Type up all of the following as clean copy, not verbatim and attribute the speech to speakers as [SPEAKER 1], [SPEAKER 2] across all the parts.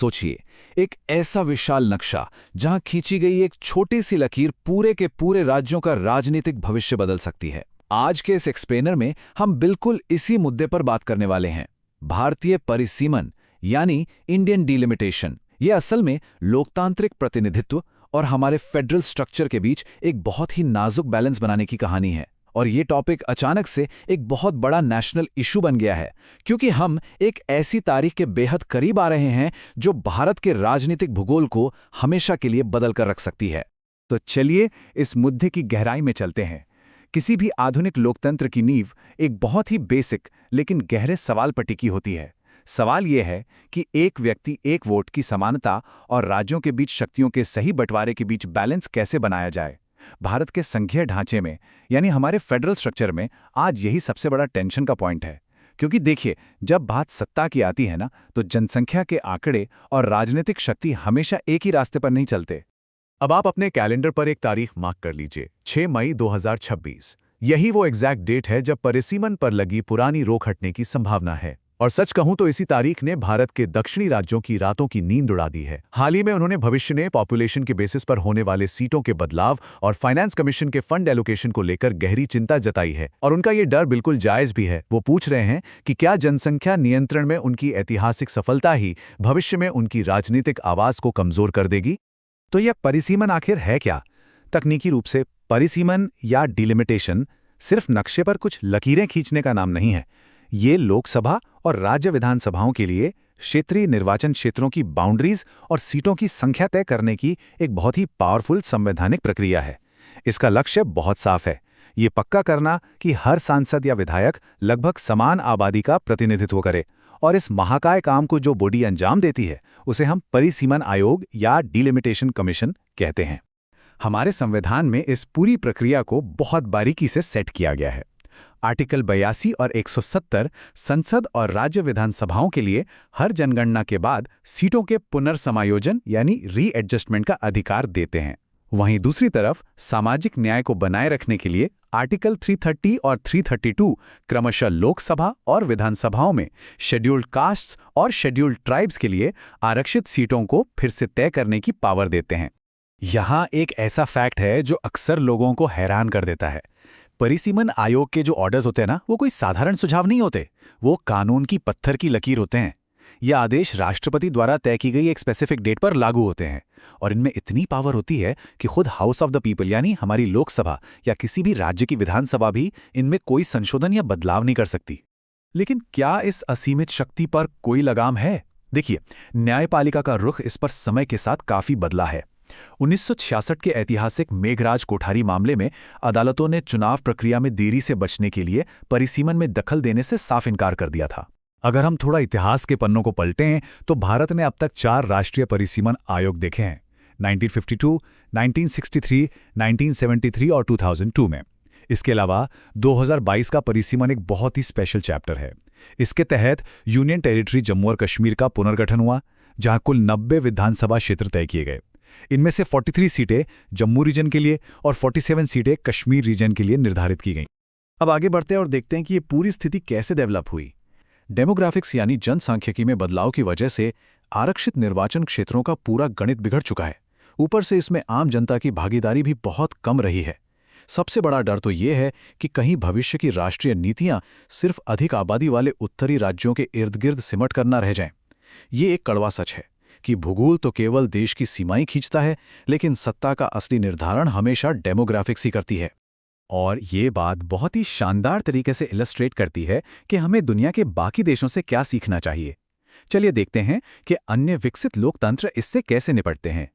[SPEAKER 1] सोचिए, एक ऐसा विशाल नक्शा जहां खींची गई एक छोटी सी लकीर पूरे के पूरे राज्यों का राजनीतिक भविष्य बदल सकती है। आज के इस एक्सप्लेनर में हम बिल्कुल इसी मुद्दे पर बात करने वाले हैं। भारतीय परिसीमन यानी इंडियन डिलिमिटेशन, ये असल में लोकतांत्रिक प्रतिनिधित्व और हमारे फेडरल स्ट्रक्चर के बीच एक बहुत ही नाजुक बैलेंस बनाने की कहानी है। और ये टॉपिक अचानक से एक बहुत बड़ा नेशनल इशू बन गया है, क्योंकि हम एक ऐसी तारीख के बेहद करीब आ रहे हैं जो भारत के राजनीतिक भूगोल को हमेशा के लिए बदल कर रख सकती है।
[SPEAKER 2] तो चलिए इस मुद्दे की गहराई में चलते हैं। किसी भी आधुनिक लोकतंत्र की नींव एक बहुत ही बेसिक लेकिन गहरे सवाल पर टिकी होती है। सवाल यह है कि एक व्यक्ति एक वोट की समानता और राज्यों के बीच शक्तियों के सही बंटवारे के बीच बैलेंस कैसे बनाया जाए। भारत के संघीय ढांचे में यानी हमारे फेडरल स्ट्रक्चर में आज यही सबसे बड़ा टेंशन का पॉइंट है। क्योंकि देखिए, जब बात सत्ता की आती है ना, तो जनसंख्या के आंकड़े और राजनीतिक शक्ति हमेशा एक ही रास्ते पर नहीं चलते। अब आप अपने कैलेंडर पर एक तारीख मार्क कर लीजिए, 6 मई 2026। यही वो एग्जैक्ट डेट है जब परिसीमन पर लगी पुरानी रोक हटने की संभावना है। और सच कहूं तो इसी तारीख ने भारत के दक्षिणी राज्यों की रातों की नींद उड़ा दी है। हाल ही में उन्होंने भविष्य में पॉपुलेशन के बेसिस पर होने वाले सीटों के बदलाव और फाइनेंस कमीशन के फंड एलोकेशन को लेकर गहरी चिंता जताई है। और उनका ये डर बिल्कुल जायज भी है। वो पूछ रहे हैं कि क्या जनसंख्या नियंत्रण में उनकी ऐतिहासिक सफलता ही भविष्य में उनकी राजनीतिक आवाज को कमजोर कर देगी। तो यह परिसीमन आखिर है क्या? तकनीकी रूप से परिसीमन या डिलिमिटेशन सिर्फ नक्शे पर कुछ लकीरें खींचने का नाम नहीं है। ये लोकसभा और राज्य विधानसभाओं के लिए क्षेत्रीय निर्वाचन क्षेत्रों की बाउंड्रीज और सीटों की संख्या तय करने की एक बहुत ही पावरफुल संवैधानिक प्रक्रिया है। इसका लक्ष्य बहुत साफ है, ये पक्का करना कि हर सांसद या विधायक लगभग समान आबादी का प्रतिनिधित्व करे। और इस महाकाय काम को जो बॉडी अंजाम देती है, उसे हम परिसीमन आयोग या डिलिमिटेशन कमीशन कहते हैं। हमारे संविधान में इस पूरी प्रक्रिया को बहुत बारीकी से सेट किया गया है। आर्टिकल 82 और 170 संसद और राज्य विधानसभाओं के लिए हर जनगणना के बाद सीटों के पुनर्समायोजन यानी रीएडजस्टमेंट का अधिकार देते हैं। वहीं दूसरी तरफ सामाजिक न्याय को बनाए रखने के लिए आर्टिकल 330 और 332 क्रमशः लोकसभा और विधानसभाओं में शेड्यूल्ड कास्ट्स और शेड्यूल्ड ट्राइब्स के लिए आरक्षित सीटों को फिर से तय करने की पावर देते हैं। यहाँ एक ऐसा फैक्ट है जो अक्सर लोगों को हैरान कर देता है। परिसीमन आयोग के जो ऑर्डर्स होते हैं ना, वो कोई साधारण सुझाव नहीं होते, वो कानून की पत्थर की लकीर होते हैं। ये आदेश राष्ट्रपति द्वारा तय की गई एक स्पेसिफिक डेट पर लागू होते हैं और इनमें इतनी पावर होती है कि खुद हाउस ऑफ द पीपल यानी हमारी लोकसभा या किसी भी राज्य की विधानसभा भी इनमें कोई संशोधन या बदलाव नहीं कर सकती। लेकिन क्या इस असीमित शक्ति पर कोई लगाम है? देखिए, न्यायपालिका का रुख इस पर समय के साथ काफी बदला है। 1966 के ऐतिहासिक मेघराज कोठारी मामले में अदालतों ने चुनाव प्रक्रिया में देरी से बचने के लिए परिसीमन में दखल देने से साफ इनकार कर दिया था। अगर हम थोड़ा इतिहास के पन्नों को पलटें तो भारत ने अब तक 4 राष्ट्रीय परिसीमन आयोग देखे हैं, 1952, 1963, 1973 और 2002 में। इसके अलावा 2022 का परिसीमन एक बहुत ही स्पेशल चैप्टर है। इसके तहत यूनियन टेरिटरी जम्मू और कश्मीर का पुनर्गठन हुआ, जहां कुल 90 विधानसभा क्षेत्र तय किए गए। इनमें से 43 सीटें जम्मू रीजन के लिए और 47 सीटें कश्मीर रीजन के लिए निर्धारित की गईं। अब आगे बढ़ते हैं और देखते हैं कि ये पूरी स्थिति कैसे डेवलप हुई। डेमोग्राफिक्स यानी जनसांख्यिकी में बदलाव की वजह से आरक्षित निर्वाचन क्षेत्रों का पूरा गणित बिगड़ चुका है। ऊपर से इसमें आम जनता की भागीदारी भी बहुत कम रही है। सबसे बड़ा डर तो ये है कि कहीं भविष्य की राष्ट्रीय नीतियां सिर्फ अधिक आबादी वाले उत्तरी राज्यों के इर्द गिर्द सिमट कर न रह जाएं। ये एक कड़वा सच है कि भूगोल तो केवल देश की सीमाएं खींचता है, लेकिन सत्ता का असली निर्धारण हमेशा डेमोग्राफिक्स ही करती है। और ये बात बहुत ही शानदार तरीके से इलस्ट्रेट करती है कि हमें दुनिया के बाकी देशों से क्या सीखना चाहिए। चलिए देखते हैं कि अन्य विकसित लोकतंत्र इससे कैसे निपटते हैं।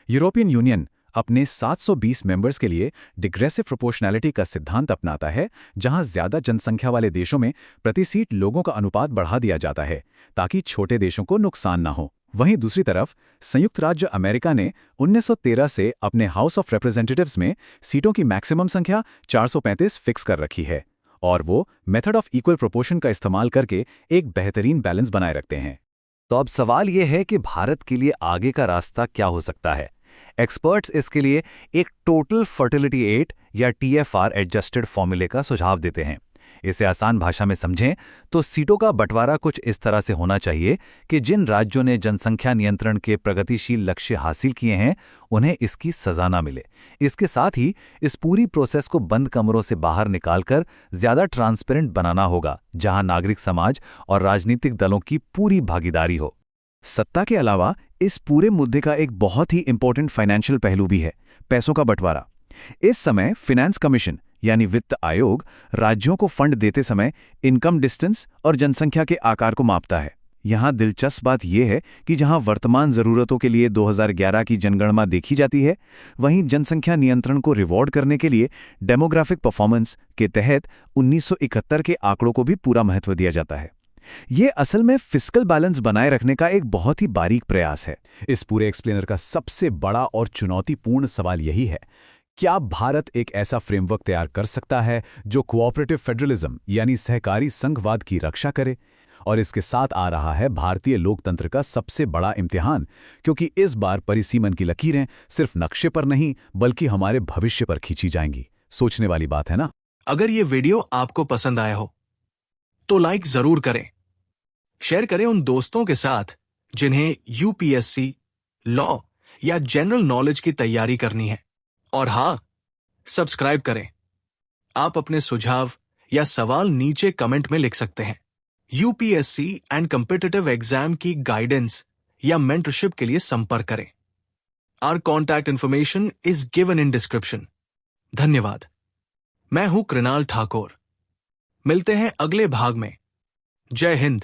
[SPEAKER 2] यूरोपियन यूनियन अपने 720 मेंबर्स के लिए डिग्रेसिव प्रोपोर्शनैलिटी का सिद्धांत अपनाता है, जहां ज्यादा जनसंख्या वाले देशों में प्रति सीट लोगों का अनुपात बढ़ा दिया जाता है ताकि छोटे देशों को नुकसान ना हो। वहीं दूसरी तरफ संयुक्त राज्य अमेरिका ने 1913 से अपने हाउस ऑफ रिप्रेजेंटेटिव्स में सीटों की मैक्सिमम संख्या 435 फिक्स कर रखी है और वो मेथड ऑफ इक्वल प्रोपोर्शन का इस्तेमाल करके एक बेहतरीन बैलेंस बनाए रखते हैं।
[SPEAKER 1] तो अब सवाल ये है कि भारत के लिए आगे का रास्ता क्या हो सकता है। एक्सपर्ट्स इसके लिए एक टोटल फर्टिलिटी एट या TFR एडजस्टेड फॉर्मूले का सुझाव देते हैं। इसे आसान भाषा में समझें तो सीटों का बंटवारा कुछ इस तरह से होना चाहिए कि जिन राज्यों ने जनसंख्या नियंत्रण के प्रगतिशील लक्ष्य हासिल किए हैं उन्हें इसकी सजा ना मिले। इसके साथ ही इस पूरी प्रोसेस को बंद कमरों से बाहर निकालकर ज्यादा ट्रांसपेरेंट बनाना होगा, जहां नागरिक समाज और राजनीतिक दलों की पूरी भागीदारी हो।
[SPEAKER 2] सत्ता के अलावा इस पूरे मुद्दे का एक बहुत ही इंपॉर्टेंट फाइनेंशियल पहलू भी है, पैसों का बंटवारा। इस समय फाइनेंस कमीशन यानी वित्त आयोग राज्यों को फंड देते समय इनकम डिस्टेंस और जनसंख्या के आकार को मापता है। यहां दिलचस्प बात यह है कि जहां वर्तमान जरूरतों के लिए 2011 की जनगणना देखी जाती है, वहीं जनसंख्या नियंत्रण को रिवॉर्ड करने के लिए डेमोग्राफिक परफॉर्मेंस के तहत 1971 के आंकड़ों को भी पूरा महत्व दिया जाता है। ये असल में फिस्कल बैलेंस बनाए रखने का एक बहुत ही बारीक प्रयास है।
[SPEAKER 3] इस पूरे एक्सप्लेनर का सबसे बड़ा और चुनौतीपूर्ण सवाल यही है, क्या भारत एक ऐसा फ्रेमवर्क तैयार कर सकता है जो कोऑपरेटिव फेडरलिज्म यानी सहकारी संघवाद की रक्षा करे? और इसके साथ आ रहा है भारतीय लोकतंत्र का सबसे बड़ा इम्तिहान, क्योंकि इस बार परिसीमन की लकीरें सिर्फ नक्शे पर नहीं बल्कि हमारे भविष्य पर खींची जाएंगी। सोचने वाली बात है ना?
[SPEAKER 4] अगर ये वीडियो आपको पसंद आया हो तो लाइक जरूर करें, शेयर करें उन दोस्तों के साथ जिन्हें यूपीएससी, लॉ या जनरल नॉलेज की तैयारी करनी है, और हाँ, सब्सक्राइब करें। आप अपने सुझाव या सवाल नीचे कमेंट में लिख सकते हैं। यूपीएससी एंड कॉम्पिटिटिव एग्जाम की गाइडेंस या मेंटरशिप के लिए संपर्क करें। Our contact information is given in description. धन्यवाद। मैं हूं कृणाल ठाकुर। मिलते हैं अगले भाग में। जय हिंद।